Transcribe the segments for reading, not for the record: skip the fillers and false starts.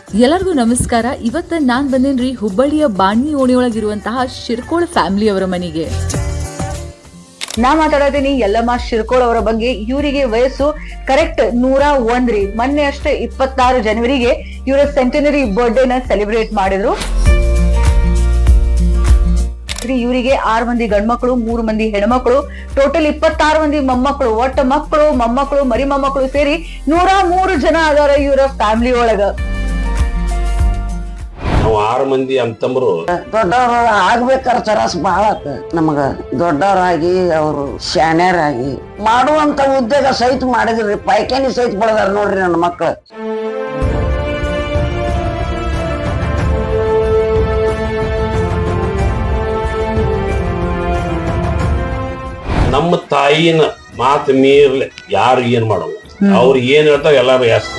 ಎಲ್ಲರಿಗೂ ನಮಸ್ಕಾರ. ಇವತ್ತ ನಾನ್ ಬಂದೇನ್ರಿ ಹುಬ್ಬಳ್ಳಿಯ ಬಾಣಿ ಓಣಿಯೊಳಗಿರುವಂತಹ ಶಿರ್ಕೋಳ ಫ್ಯಾಮಿಲಿ ಅವರ ಮನೆಗೆ. ನಾ ಮಾತಾಡತೀನಿ ಯಲ್ಲಮ್ಮ ಶಿರ್ಕೋಳ್ ಅವರ ಬಗ್ಗೆ. ಇವರಿಗೆ ವಯಸ್ಸು ಕರೆಕ್ಟ್ 101 ರೀ. ಮೊನ್ನೆ ಅಷ್ಟೇ 26 ಜನವರಿಗೆ ಇವರ ಸೆಂಟನರಿ ಬರ್ಡೇನ ಸೆಲೆಬ್ರೇಟ್ ಮಾಡಿದ್ರು. ಇವರಿಗೆ 6 ಮಂದಿ ಗಂಡ್ಮಕ್ಳು, 3 ಮಂದಿ ಹೆಣ್ಮಕ್ಳು, ಟೋಟಲ್ 26 ಮಂದಿ ಮೊಮ್ಮಕ್ಕಳು. ಒಟ್ಟ ಮಕ್ಕಳು, ಮೊಮ್ಮಕ್ಕಳು, ಮರಿ ಮೊಮ್ಮಕ್ಕಳು ಸೇರಿ 103 ಜನ ಅದಾರ ಇವರ ಫ್ಯಾಮಿಲಿ ಒಳಗ. ನಾವು 6 ಮಂದಿ ಅಂತಂಬ್ರು ದೊಡ್ಡವ್ರ ಆಗ್ಬೇಕಾರ ತ್ರಾಸ ಬಹಳ ಆತ ನಮಗ. ದೊಡ್ಡವರಾಗಿ ಅವರು ಶಾಣ್ಯರಾಗಿ ಮಾಡುವಂತ ಉದ್ಯೋಗ ಸಹಿತ ಮಾಡಿದ್ರಿ. ಪೈಖಾನಿ ಸಹಿತ ಬೆಳೆದಾರ ನೋಡ್ರಿ ನನ್ನ ಮಕ್ಳು. ನಮ್ಮ ತಾಯಿನ ಮಾತು ಮೀರ್ಲೆ ಯಾರು ಏನ್ ಮಾಡವು, ಅವ್ರು ಏನ್ ಹೇಳ್ತಾರ ಎಲ್ಲಾರು ಯಾಸ್.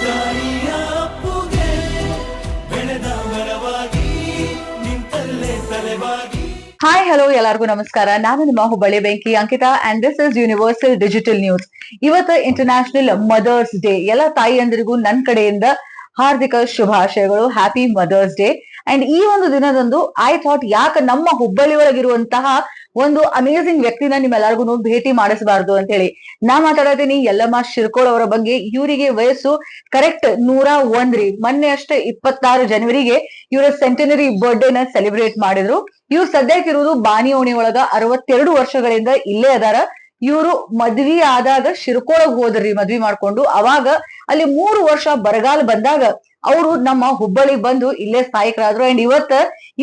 ಹಾಯ್ ಹಲೋ, ಎಲ್ಲರಿಗೂ ನಮಸ್ಕಾರ. ನಾನು ನಿಮ್ಮ ಹುಬ್ಬಳ್ಳಿ ಬೆಂಕಿ Ankita and this is universal digital news. ಇವತ್ತು ಇಂಟರ್ನ್ಯಾಷನಲ್ ಮದರ್ಸ್ ಡೇ. ಎಲ್ಲ ತಾಯಿಯಂದರಿಗೂ ನನ್ನ ಕಡೆಯಿಂದ ಹಾರ್ದಿಕ ಶುಭಾಶಯಗಳು. Happy mother's day. ಅಂಡ್ ಈ ಒಂದು ದಿನದಂದು ಐ ಥಾಟ್ ಯಾಕೆ ನಮ್ಮ ಹುಬ್ಬಳ್ಳಿ ಒಳಗಿರುವಂತಹ ಒಂದು ಅಮೇಸಿಂಗ್ ವ್ಯಕ್ತಿನ ನಿಮ್ಮೆಲ್ಲರಿಗೂ ಭೇಟಿ ಮಾಡಿಸಬಾರ್ದು ಅಂತ ಹೇಳಿ ನಾ ಮಾತಾಡತೀನಿ ಯಲ್ಲಮ್ಮ ಶಿರ್ಕೋಳ್ ಅವರ ಬಗ್ಗೆ. ಇವರಿಗೆ ವಯಸ್ಸು ಕರೆಕ್ಟ್ 101 ರೀ. ಮೊನ್ನೆ ಅಷ್ಟೇ 26 ಜನವರಿಗೆ ಇವರ ಸೆಂಟನರಿ ಬರ್ಡೇನ ಸೆಲೆಬ್ರೇಟ್ ಮಾಡಿದ್ರು. ಇವ್ರು ಸದ್ಯಕ್ಕಿರುವುದು ಬಾಣಿ ಓಣಿ ಒಳಗ 62 ವರ್ಷಗಳಿಂದ ಇಲ್ಲೇ ಅದಾರ. ಇವರು ಮದ್ವಿ ಆದಾಗ ಶಿರ್ಕೋಳಗ್ ಹೋದ್ರಿ ಮದ್ವಿ ಮಾಡ್ಕೊಂಡು. ಅವಾಗ ಅಲ್ಲಿ 3 ವರ್ಷ ಬರಗಾಲ ಬಂದಾಗ ಅವರು ನಮ್ಮ ಹುಬ್ಬಳ್ಳಿ ಬಂದು ಇಲ್ಲೇ ಸ್ಥಾಯಿಕರಾದ್ರು. ಅಂಡ್ ಇವತ್ತ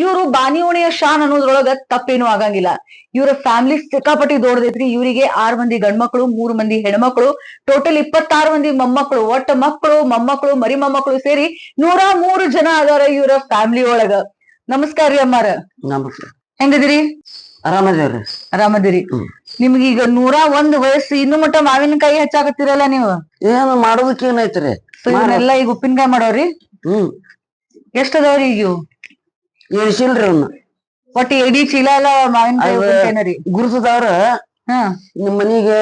ಇವರು ಬಾಣಿ ಓಣಿಯ ಶಾನ್ ಅನ್ನೋದ್ರೊಳಗ ತಪ್ಪೇನು ಆಗಂಗಿಲ್ಲ. ಇವರ ಫ್ಯಾಮಿಲಿ ಸಿಕ್ಕಾಪಟ್ಟಿ ದೊಡ್ಡದೈತ್ರಿ. ಇವರಿಗೆ 6 ಮಂದಿ ಗಂಡ್ಮಕ್ಳು, 3 ಮಂದಿ ಹೆಣ್ಮಕ್ಳು, ಟೋಟಲ್ 26 ಮಂದಿ ಮೊಮ್ಮಕ್ಕಳು. ಒಟ್ಟ ಮಕ್ಕಳು, ಮೊಮ್ಮಕ್ಕಳು, ಮರಿ ಮೊಮ್ಮಕ್ಕಳು ಸೇರಿ 103 ಜನ ಅದಾರ ಇವರ ಫ್ಯಾಮಿಲಿ ಒಳಗ. ನಮಸ್ಕಾರ ರೀ ಅಮ್ಮಾರ. ನಮಸ್ಕಾರ. ಹೆಂಗದಿರಿ? ಆರಾಮದೇವ್ರಿ. ಆರಾಮದಿರಿ. ನಿಮ್ಗೀಗ 101 ವಯಸ್ಸು, ಇನ್ನು ಮಟ್ಟ ಮಾವಿನಕಾಯಿ ಹಚ್ಚಾಕತ್ತೀರಲ್ಲ ನೀವು. ಏನು ಮಾಡೋದಕ್ಕೆ ಏನೈತ್ರಿ? ಇವನ್ನೆಲ್ಲ ಈಗ ಉಪ್ಪಿನಕಾಯಿ ಮಾಡೋರಿ. ಎಷ್ಟ ಅದಾವ್ರಿ ಈಗ? ಇವು ಎಳ್ಸಿಲ್ರಿ ಅವ್ನ ಒಟ್ಟು ಎಡಿ ಚೀಲ ಎಲ್ಲ ಮಾವಿನಕಾಯಿ ಉಪ್ಪಿನಕಾಯಿನ ರೀ. ಗುರುಸದವ್ರ ಹಾ ನಿಮ್ ಮನಿಗೆ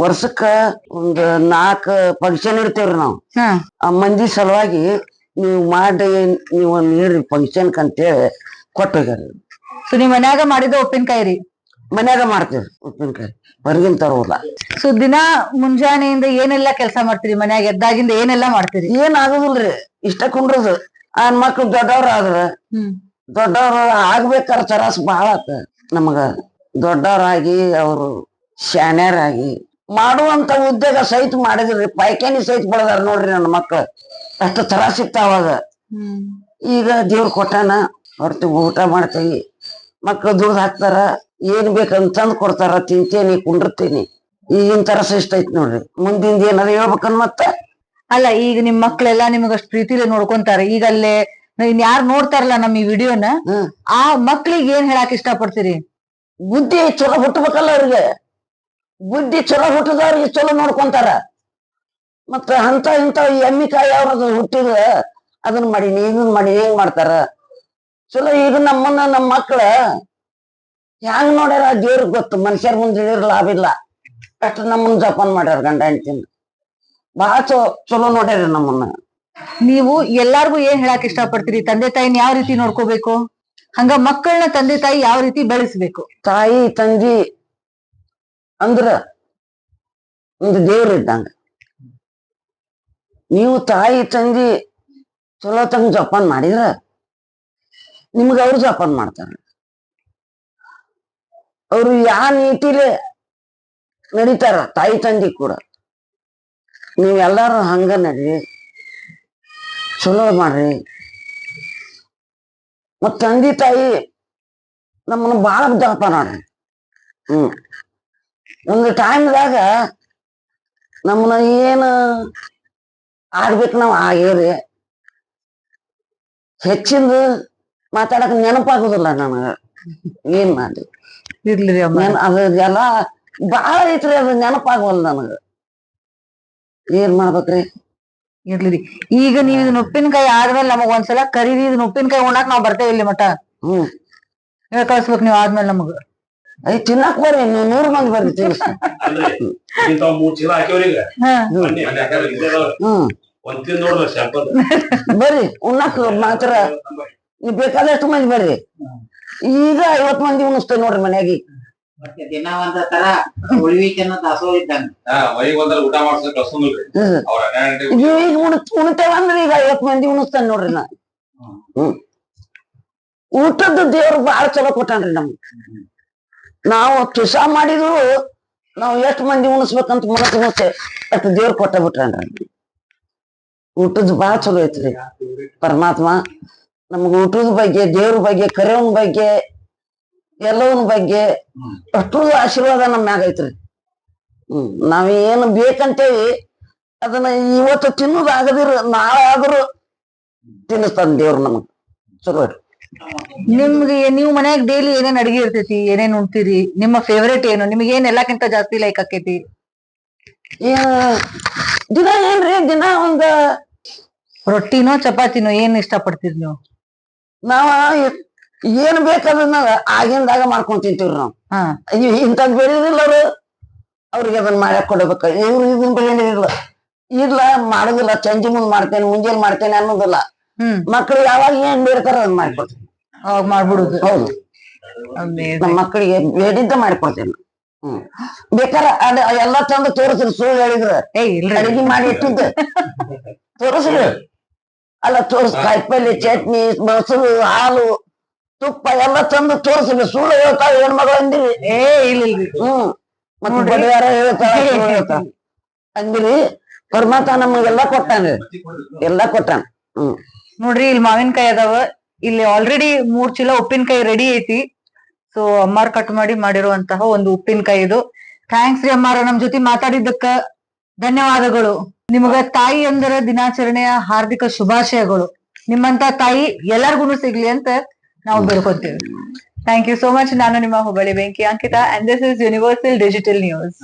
ವರ್ಷಕ್ಕ ಒಂದ್ 4 ಫಂಕ್ಷನ್ ಇಡ್ತೇವ್ರಿ ನಾವು. ಹಾ ಆ ಮಂದಿ ಸಲುವಾಗಿ ನೀವು ಮಾಡಿ ನೀವು ನೀಡ್ರಿ ಫಂಕ್ಷನ್ ಅಂತೇಳಿ ಕೊಟ್ಟೋಗ್ಯಾರ. ಸೊ ನೀವ್ ಮನ್ಯಾಗ ಮಾಡಿದ ಉಪ್ಪಿನಕಾಯಿ ರೀ? ಮನ್ಯಾಗ ಮಾಡ್ತೇವ್ರಿ ಉಪ್ಪಿನಕಾಯಿ, ಹೊರಗಿನ ತರೋಲ್ಲ. ಸೊ ದಿನ ಮುಂಜಾನೆಯಿಂದ ಏನೆಲ್ಲಾ ಕೆಲಸ ಮಾಡ್ತೀರಿ? ಮನ್ಯಾಗ ಎದ್ದಾಗಿಂದ ಏನೆಲ್ಲಾ ಮಾಡ್ತೀರಿ? ಏನ್ ಆಗುದಿಲ್ರಿ, ಇಷ್ಟ ಕುಂಡ್ರದು. ಆ ಮಕ್ಳು ದೊಡ್ಡವ್ರ ಆದ್ರ ದೊಡ್ಡವ್ರ ಆಗ್ಬೇಕಾರ ತ್ರಾಸ ಬಹಳ ಆತ ನಮಗ. ದೊಡ್ಡವರಾಗಿ ಅವರು ಶಾಣ್ಯರಾಗಿ ಮಾಡುವಂತ ಉದ್ಯೋಗ ಸಹಿತ ಮಾಡಿದ್ರಿ. ಪೈಖಾನಿ ಸಹಿತ ಬೆಳೆದಾರ ನೋಡ್ರಿ ನನ್ನ ಮಕ್ಳು. ಅಷ್ಟ ತ್ರಾಸ ಇತ್ತ ಅವಾಗ. ಈಗ ದೇವ್ರ ಕೊಟ್ಟಾನ, ಹೊರತು ಊಟ ಮಾಡ್ತೇವಿ. ಮಕ್ಳು ದುಡ್ದು ಹಾಕ್ತಾರ, ಏನ್ ಬೇಕಂತಂದ್ ಕೊಡ್ತಾರ, ತಿಂತೇನಿ, ಕುಂಡಿರ್ತೀನಿ. ಈಗಿನ ತರ ಇಷ್ಟ ಐತಿ ನೋಡ್ರಿ. ಮುಂದಿಂದ ಏನಾರ ಹೇಳ್ಬೇಕನ್ ಮತ್ತ. ಅಲ್ಲ, ಈಗ ನಿಮ್ ಮಕ್ಳೆಲ್ಲಾ ನಿಮಗ ಅಷ್ಟ್ ಪ್ರೀತಿಲಿ ನೋಡ್ಕೊಂತಾರ. ಈಗ ಅಲ್ಲೇ ಯಾರು ನೋಡ್ತಾರಲ್ಲ ನಮ್ಮ ಈ ವಿಡಿಯೋನ, ಆ ಮಕ್ಳಿಗೆ ಏನ್ ಹೇಳಕ್ ಇಷ್ಟ ಪಡ್ತೀರಿ? ಬುದ್ಧಿ ಚಲೋ ಹುಟ್ಟಬೇಕಲ್ಲ ಅವ್ರಿಗೆ. ಬುದ್ಧಿ ಚಲೋ ಹುಟ್ಟದವ್ರಿಗೆ ಚಲೋ ನೋಡ್ಕೊಂತಾರ. ಮತ್ತ ಅಂತ ಇಂತ ಎಮ್ಮಿಕಾಯಿ ಅವ್ರದ್ದು ಹುಟ್ಟಿದ ಅದನ್ನ ಮಾಡೀನಿ ಇದನ್ ಮಾಡೀನಿ ಹೆಂಗ್ ಮಾಡ್ತಾರ ಚಲೋ. ಈಗ ನಮ್ಮ ಮಕ್ಳ ಹೆಂಗ್ ನೋಡ್ಯಾರ ದೇವ್ರಿಗೆ ಗೊತ್ತು. ಮನುಷ್ಯರ ಮುಂದೆ ಹೇಳಿರ್ ಲಾಭ ಇಲ್ಲ. ಅಷ್ಟು ನಮ್ಮನ್ನ ಜಪಾನ್ ಮಾಡ್ಯಾರ ಗಂಡ ಹೆಂಡತಿನ. ಬಹಳ ಚಲೋ ನೋಡ್ಯಾರ ನಮ್ಮನ್ನ. ನೀವು ಎಲ್ಲಾರ್ಗು ಏನ್ ಹೇಳಕ್ ಇಷ್ಟ ಪಡ್ತೀರಿ? ತಂದೆ ತಾಯಿನ ಯಾವ ರೀತಿ ನೋಡ್ಕೋಬೇಕು, ಹಂಗ ಮಕ್ಕಳನ್ನ ತಂದೆ ತಾಯಿ ಯಾವ ರೀತಿ ಬೆಳೆಸ್ಬೇಕು? ತಾಯಿ ತಂದಿ ಅಂದ್ರ ಒಂದು ದೇವ್ರ ಇದ್ದಂಗ. ನೀವು ತಾಯಿ ತಂದಿ ಚಲೋ ತಂಗ ಜಪಾನ್ ಮಾಡಿದ್ರ ನಿಮ್ಗ ಅವ್ರು ಜಪಾನ್ ಮಾಡ್ತಾರ. ಅವ್ರು ಯಾವ ನೀತಿಲೆ ನಡೀತಾರ ತಾಯಿ ತಂದಿ ಕೂಡ. ನೀವೆಲ್ಲಾರು ಹಂಗ ನಡ್ರಿ, ಚಲೋ ಮಾಡ್ರಿ. ಮತ್ ತಂದಿ ತಾಯಿ ನಮ್ಮನ್ನ ಬಾಳ ಜಪಾನ್ ಮಾಡ್ರಿ. ಒಂದು ಟೈಮ್ದಾಗ ನಮ್ಮನ್ನ ಏನ್ ಆಗ್ಬೇಕು ನಾವ್ ಆಗೇರಿ. ಹೆಚ್ಚಿಂದ ಮಾತಾಡಕ್ ನೆನಪಾಗುದಿಲ್ಲ ನನಗ. ಏನ್ ಮಾಡಿ ಇರ್ಲಿ ಅದೆಲ್ಲ ಬಾಳ ಐತ್ರಿ. ಅದು ನೆನಪಾಗವಲ್ಲ ನನಗ. ಏನ್ ಮಾಡ್ಬೇಕ್ರಿ? ಇರ್ಲಿ. ಈಗ ನೀವ್ ಇದನ್ನ ಉಪ್ಪಿನಕಾಯಿ ಆದ್ಮೇಲೆ ನಮಗ್ ಒಂದ್ಸಲ ಕರೀರಿ. ಇದನ್ನ ಉಪ್ಪಿನಕಾಯಿ ಉಣ್ಣಾಕ್ ನಾವ್ ಬರ್ತೇವೆ ಇಲ್ಲಿ ಮಠ. ಕಳ್ಸ್ಬೇಕು ನೀವ್ ಆದ್ಮೇಲೆ ನಮಗ. ಐ ತಿನ್ನಾಕ್ ಬರ್ರಿ, ನೀವು 100 ಮಂದಿ ಬರ್ರಿ ತಿನ್ಸ. ಇಂತಾವ್ 3 ಚೀಲ ಹಾಕಿವ್ರಿ ಈಗ. ಹಾ ಬನ್ನಿ, ಅಲ್ಲಿ ಹಾಕ್ಯಾರ, ಇಲ್ಲೇ ಅದಾವ. ಒಂದ್ ತಿಂದ್ ನೋಡ್ರಿ ಶಾಪದ ಬರ್ರಿ ಉಣ್ಣಾಕ ಮಾತ್ರ ನೀವ್ ಬೇಕಾದಷ್ಟು ಮಂದಿ ಬರ್ರಿ ಈಗ 50 ಮಂದಿ ಉಣಿಸ್ತೇವೆ ನೋಡ್ರಿ ಮನ್ಯಾಗಿ ಮತ್ತೆ ದಿನ ಒಂದ ತರ ಉಳಿವಿಕೆನ ದಾಸೋಹ ಇದ್ದಂಗ ಮೈಗ್ ಒಂದರ ಊಟ ಮಾಡ್ಸಕ್ ಕಳ್ಸೋದಿಲ್ರಿ ಅವ್ರ ಈಗ ಉಣ್ತೇವ ಅಂದ್ರೆ ಈಗ 50 ಮಂದಿ ಉಣಿಸ್ತೇನೆ ನೋಡ್ರಿ ನಾ ಊಟದ ದೇವ್ರು ಬಾಳ ಚಲೋ ಕೊಟ್ಟಾನ್ರಿ ನಮ್ಗೆ ನಾವು ತುಸ ಮಾಡಿದ್ರು ನಾವ್ ಎಷ್ಟ್ ಮಂದಿ ಉಣಿಸ್ಬೇಕಂತ ಮನಸ್ಸು ಉಣಿಸ್ತೇವೆ ಅಷ್ಟು ದೇವ್ರು ಕೊಟ್ಟ ಬಿಟ್ಟಾನ್ರಿ ಊಟದ ಬಾಳ ಚಲೋ ಐತ್ರಿ ಪರಮಾತ್ಮ ನಮ್ಗ ಊಟದ ಬಗ್ಗೆ ದೇವ್ರ ಬಗ್ಗೆ ಕರೆಯವನ ಬಗ್ಗೆ ಎಲ್ಲವನ ಬಗ್ಗೆ ಅಷ್ಟು ಆಶೀರ್ವಾದ ನಮ್ಮ ಮ್ಯಾಗ ಐತ್ರಿ ನಾವ್ ಏನು ಬೇಕಂತೇವಿ ಅದನ್ನ ಇವತ್ತು ತಿನ್ನೋದು ಆಗದಿರ ನಾಳೆ ಆದ್ರೂ ತಿನ್ನಿಸ್ತಾನ ದೇವ್ರು ನಮಗ್ ಚಲೋ ನಿಮ್ಗೆ ನೀವು ಮನ್ಯಾಗ ಡೈಲಿ ಏನೇನ್ ಅಡಿಗೆ ಇರ್ತೈತಿ ಏನೇನ್ ಉಣ್ತೀರಿ ನಿಮ್ಮ ಫೇವರೇಟ್ ಏನು ನಿಮ್ಗೆ ಏನ್ ಎಲ್ಲಕ್ಕಿಂತ ಜಾಸ್ತಿ ಲೈಕ್ ಆಕೈತಿ ದಿನ ಏನ್ರಿ ದಿನ ಒಂದ ರೊಟ್ಟಿನೋ ಚಪಾತಿನೋ ಏನ್ ಇಷ್ಟ ಪಡ್ತೀರಿ ನೀವು ನಾವ ಏನ್ ಬೇಕದನ್ನ ಆಗಿಂದಾಗ ಮಾಡ್ಕೊಂಡ್ ತಿಂತೀವ್ರಿ ನಾವ್ ಹಾ ಇಂಥದ್ ಬೆಳೆದಿಲ್ಲ ಅವ್ರಿಗೆ ಅದನ್ನ ಮಾಡಕ್ ಕೊಡ್ಬೇಕ ಇವ್ರು ಇದನ್ನ ಬೆಳೆದಿಲ್ಲ ಇಲ್ಲ ಮಾಡುದಿಲ್ಲ ಸಂಜೆ ಮುಂದ್ ಮಾಡ್ತೇನೆ ಮುಂಜಾನೆ ಮಾಡ್ತೇನೆ ಅನ್ನೋದಿಲ್ಲ ಮಕ್ಳು ಯಾವಾಗ ಏನ್ ಬೇಡ್ತಾರ ಅದನ್ನ ಮಾಡ್ಕೊಡ್ತೀನಿ ಅವಾಗ ಮಾಡ್ಬಿಡುದು ಹೌದು ನಮ್ಮ ಮಕ್ಕಳಿಗೆ ಬೇಡಿದ್ದ ಮಾಡ್ಕೊಡ್ತೇನೆ ಬೇಕಾರ ಅದ ಎಲ್ಲಾ ತಂದು ತೋರಿಸ್ರಿ ಸುಳ್ಳು ಹೇಳಿದ್ರ ಅಡಿಗೆ ಮಾಡಿ ಇಟ್ಟಿದ್ದ ತೋರಿಸ್ರಿ ಅಲ್ಲ ತೋರ್ಸ್ ಕಾಯಿಪಲ್ಲೆ ಚಟ್ನಿ ಮೊಸರು ಹಾಲು ತುಪ್ಪ ಎಲ್ಲ ತಂದು ತೋರಿಸ್ರಿ ಸುಳ್ಳು ಹೇಳ್ತಾವ ಹೆಣ್ಮಗಳು ಅಂದಿರಿ ಇಲ್ರಿ ಮತ್ತೆ ಬಡಿಯಾರ ಹೇಳ್ತಾಳ ಅಂದಿರಿ ಪರಮಾತ್ಮ ನಮಗೆಲ್ಲಾ ಕೊಟ್ಟಾನ ಎಲ್ಲಾ ಕೊಟ್ಟಾನ ನೋಡ್ರಿ ಇಲ್ಲಿ ಮಾವಿನಕಾಯಿ ಅದಾವ ಇಲ್ಲಿ ಆಲ್ರೆಡಿ 3 ಚೀಲ ಉಪ್ಪಿನಕಾಯಿ ರೆಡಿ ಐತಿ ಸೊ ಅಮ್ಮಾರ್ ಕಟ್ ಮಾಡಿ ಮಾಡಿರುವಂತಹ ಒಂದು ಉಪ್ಪಿನಕಾಯಿ ಇದು ಥ್ಯಾಂಕ್ಸ್ ರೀ ಅಮ್ಮಾರ ನಮ್ ಜೊತೆ ಮಾತಾಡಿದ್ದಕ್ಕ ಧನ್ಯವಾದಗಳು ನಿಮಗ ತಾಯಿ ಅಂದರ ದಿನಾಚರಣೆಯ ಹಾರ್ದಿಕ ಶುಭಾಶಯಗಳು ನಿಮ್ಮಂತ ತಾಯಿ ಎಲ್ಲಾರ್ಗು ಸಿಗ್ಲಿ ಅಂತ ನಾವು ಬೇಡ್ಕೊತೀವಿ ಥ್ಯಾಂಕ್ ಯು ಸೋ ಮಚ್ ನಾನು ನಿಮ್ಮ ಹುಬ್ಬಳ್ಳಿ ಬೆಂಕಿ Ankita and this is universal digital news